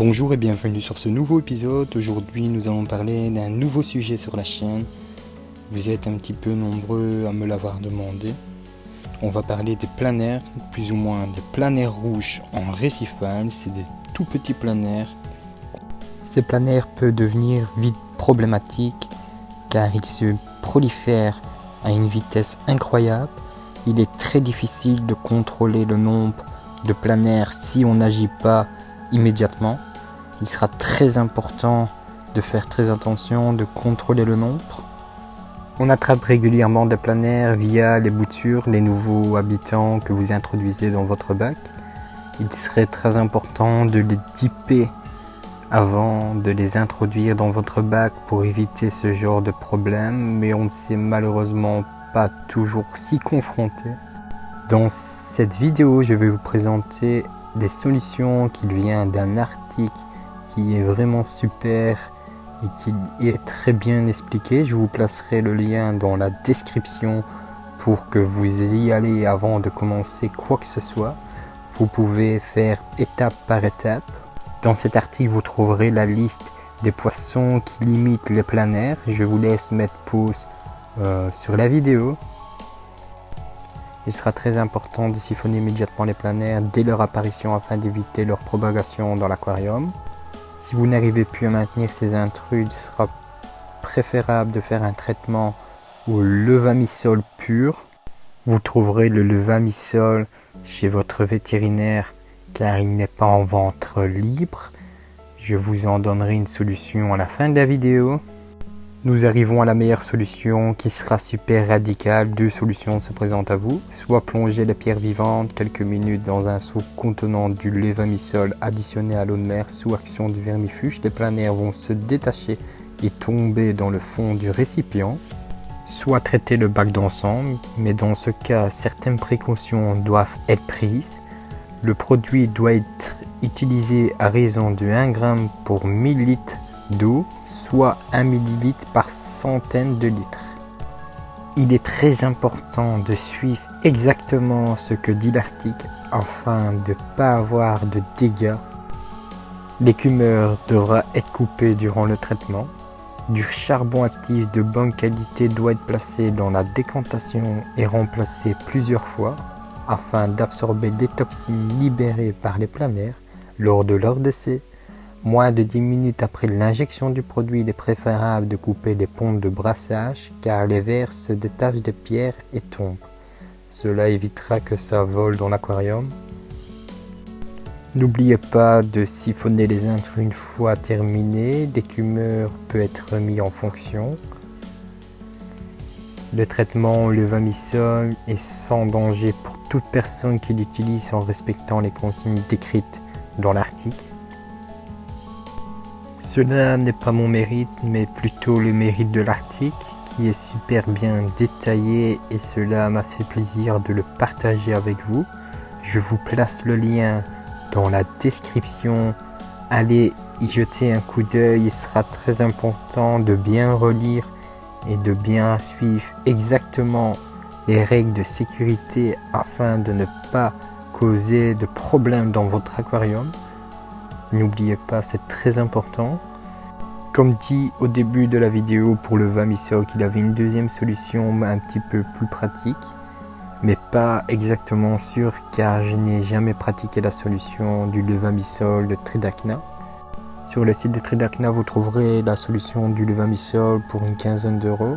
Bonjour et bienvenue sur ce nouveau épisode. Aujourd'hui nous allons parler d'un nouveau sujet sur la chaîne. Vous êtes un petit peu nombreux à me l'avoir demandé. On va parler des planaires, plus ou moins des planaires rouges en récifal. C'est des tout petits planaires. Ces planaires peuvent devenir vite problématiques car ils se prolifèrent à une vitesse incroyable. Il est très difficile de contrôler le nombre de planaires si on n'agit pas immédiatement. Il sera très important de faire très attention, de contrôler le nombre. On attrape régulièrement des planaires via les boutures, les nouveaux habitants que vous introduisez dans votre bac. Il serait très important de les dipper avant de les introduire dans votre bac pour éviter ce genre de problème, mais on ne s'est malheureusement pas toujours s'y confronter. Dans cette vidéo, je vais vous présenter des solutions qui viennent d'un article qui est vraiment super et qui est très bien expliqué. Je vous placerai le lien dans la description pour que vous y allez avant de commencer quoi que ce soit. Vous pouvez faire étape par étape. Dans cet article, vous trouverez la liste des poissons qui limitent les planaires. Je vous laisse mettre pause sur la vidéo. Il sera très important de siphonner immédiatement les planaires dès leur apparition afin d'éviter leur propagation dans l'aquarium. Si vous n'arrivez plus à maintenir ces intrus, il sera préférable de faire un traitement au levamisole pur. Vous trouverez le levamisole chez votre vétérinaire car il n'est pas en vente libre. Je vous en donnerai une solution à la fin de la vidéo. Nous arrivons à la meilleure solution qui sera super radicale. Deux solutions se présentent à vous. Soit plonger les pierres vivantes quelques minutes dans un seau contenant du levamisole additionné à l'eau de mer sous action du vermifuge. Les planaires vont se détacher et tomber dans le fond du récipient. Soit traiter le bac d'ensemble, mais dans ce cas, certaines précautions doivent être prises. Le produit doit être utilisé à raison de 1 g pour 1000 litres d'eau, soit 1 ml par centaine de litres. Il est très important de suivre exactement ce que dit l'article afin de ne pas avoir de dégâts. L'écumeur devra être coupé durant le traitement. Du charbon actif de bonne qualité doit être placé dans la décantation et remplacé plusieurs fois afin d'absorber les toxines libérées par les planaires lors de leur décès. Moins de 10 minutes après l'injection du produit, il est préférable de couper les pontes de brassage car les vers se détachent des pierres et tombent. Cela évitera que ça vole dans l'aquarium. N'oubliez pas de siphonner les intrus une fois terminé. L'écumeur peut être mis en fonction. Le traitement au levamisole est sans danger pour toute personne qui l'utilise en respectant les consignes décrites dans l'article. Cela n'est pas mon mérite, mais plutôt le mérite de l'article qui est super bien détaillé et cela m'a fait plaisir de le partager avec vous. Je vous place le lien dans la description. Allez y jeter un coup d'œil, il sera très important de bien relire et de bien suivre exactement les règles de sécurité afin de ne pas causer de problèmes dans votre aquarium. N'oubliez pas, c'est très important. Comme dit au début de la vidéo pour le levamisole, qu'il avait une deuxième solution un petit peu plus pratique, mais pas exactement sûr car je n'ai jamais pratiqué la solution du levamisole de Tridacna. Sur le site de Tridacna, vous trouverez la solution du levamisole pour une quinzaine d'euros.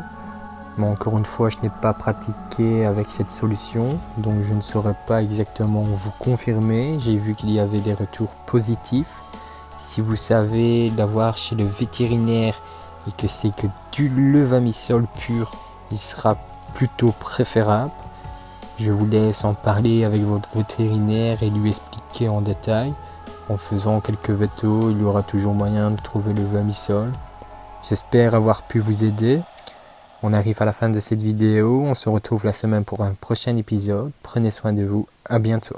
Mais encore une fois, je n'ai pas pratiqué avec cette solution, donc je ne saurais pas exactement vous confirmer. J'ai vu qu'il y avait des retours positifs. Si vous savez l'avoir chez le vétérinaire et que c'est que du levamisole pur, il sera plutôt préférable. Je vous laisse en parler avec votre vétérinaire et lui expliquer en détail. En faisant quelques vetos, il y aura toujours moyen de trouver le levamisole. J'espère avoir pu vous aider. On arrive à la fin de cette vidéo, on se retrouve la semaine pour un prochain épisode. Prenez soin de vous, à bientôt.